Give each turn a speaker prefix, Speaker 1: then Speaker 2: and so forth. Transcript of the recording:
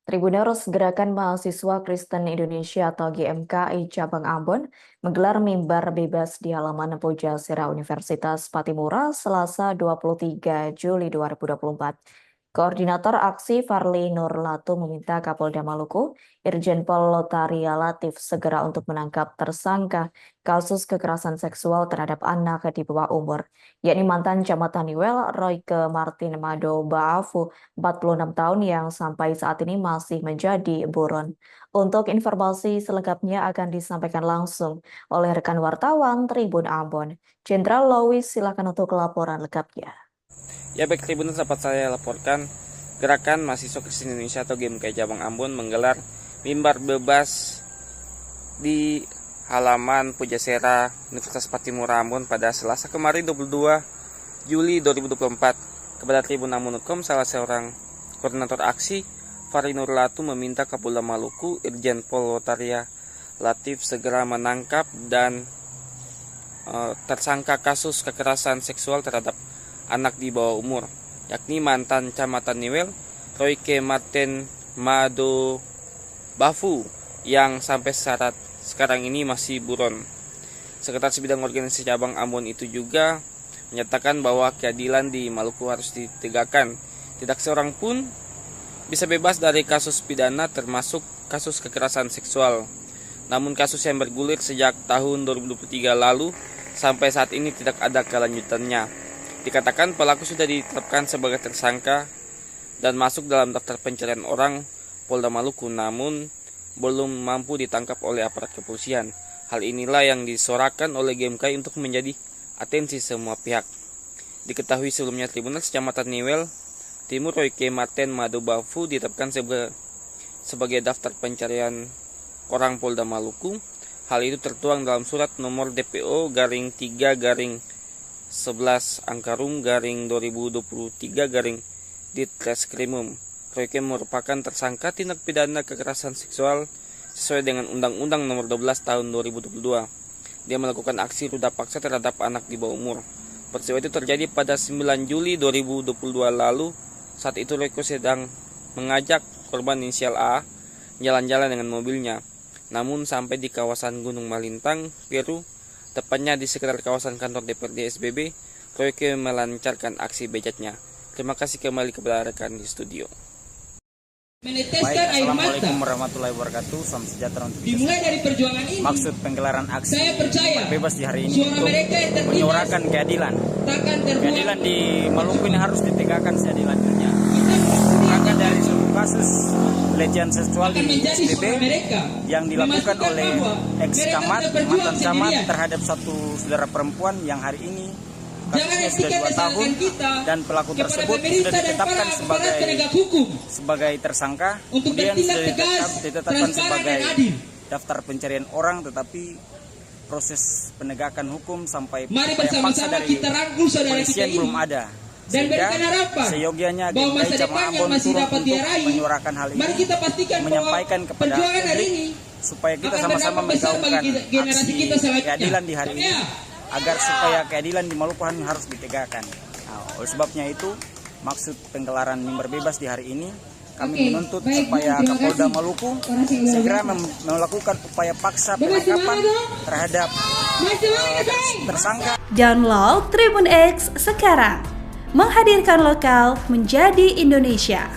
Speaker 1: Tribuners Gerakan Mahasiswa Kristen Indonesia atau GMKI Cabang Ambon menggelar mimbar bebas di halaman Pujasera Universitas Patimura Selasa 23 Juli 2024. Koordinator aksi Farli Nurlatu meminta Kapolda Maluku, Irjen Pol Lotaria Latif segera untuk menangkap tersangka kasus kekerasan seksual terhadap anak di bawah umur, yakni mantan Camat Niwel Royke Martin Mado Baafu 46 tahun yang sampai saat ini masih menjadi buron. Untuk informasi selengkapnya akan disampaikan langsung oleh rekan wartawan Tribun Ambon. Jenderal Lowis, silakan untuk laporan lengkapnya.
Speaker 2: Ya baik Tribun, dapat saya laporkan, Gerakan Mahasiswa Kristen Indonesia atau GMKI Cabang Ambon menggelar mimbar bebas di halaman Pujasera Universitas Patimura Ambon pada Selasa kemarin 22 Juli 2024. Kepada Tribun Ambon.com, salah seorang koordinator aksi, Farli Nurlatu, meminta Kapolda Maluku, Irjen Pol Lotaria Latif segera menangkap dan tersangka kasus kekerasan seksual terhadap anak di bawah umur, yakni mantan Camat Niwel Royke Martin Mado Baafu yang sampai sekarang ini masih buron. Sekretaris Bidang Organisasi Cabang Ambon itu juga menyatakan bahwa keadilan di Maluku harus ditegakkan. Tidak seorang pun bisa bebas dari kasus pidana termasuk kasus kekerasan seksual. Namun kasus yang bergulir sejak tahun 2023 lalu sampai saat ini tidak ada kelanjutannya. Dikatakan pelaku sudah ditetapkan sebagai tersangka dan masuk dalam daftar pencarian orang Polda Maluku, namun belum mampu ditangkap oleh aparat kepolisian. Hal inilah yang disorakan oleh GMKI untuk menjadi atensi semua pihak. Diketahui sebelumnya Tribuners Kecamatan Niwel Timur Royke Martin Mado Baafu ditetapkan sebagai daftar pencarian orang Polda Maluku. Hal itu tertuang dalam surat nomor DPO garing 3 garing 11 Angkarum garing 2023 garing Ditreskrimum. Royke merupakan tersangka tindak pidana kekerasan seksual sesuai dengan Undang-Undang Nomor 12 Tahun 2022. Dia melakukan aksi ruda paksa terhadap anak di bawah umur. Peristiwa itu terjadi pada 9 Juli 2022 lalu. Saat itu Royke sedang mengajak korban inisial A jalan-jalan dengan mobilnya. Namun sampai di kawasan Gunung Malintang, Peru, tepatnya di sekitar kawasan kantor DPRD SBB, Royke melancarkan aksi bejatnya. Terima kasih kembali kepada rekan di studio.
Speaker 3: Baik, Assalamualaikum warahmatullahi wabarakatuh. Salam sejahtera untuk kita. Dimulai dari perjuangan ini. Maksud penggelaran aksi bebas di hari ini untuk menyuarakan keadilan. Keadilan di Maluku ini harus ditegakkan seadil-adilnya. Maka dari sebuah kasus pelecehan seksual di SBB yang dilakukan oleh ex-camat, mantan camat terhadap satu saudara perempuan yang hari ini kasusnya sudah 2 tahun dan pelaku tersebut sudah ditetapkan sebagai tersangka, kemudian sudah ditetapkan sebagai daftar pencarian orang, tetapi proses penegakan hukum sampai upaya paksa dari kepolisian belum ada. Sehingga seyogianya GMKI Cabang Ambon turut untuk menyuarakan hal ini, menyampaikan kepada publik supaya kita sama-sama menggaungkan aksi keadilan di hari ini, agar supaya keadilan di Maluku harus ditegakkan. Oleh sebabnya itu, maksud penggelaran mimbar bebas di hari ini, kami menuntut supaya Kapolda Maluku segera melakukan upaya paksa penangkapan terhadap tersangka.
Speaker 4: Download Tribun X sekarang, menghadirkan lokal menjadi Indonesia.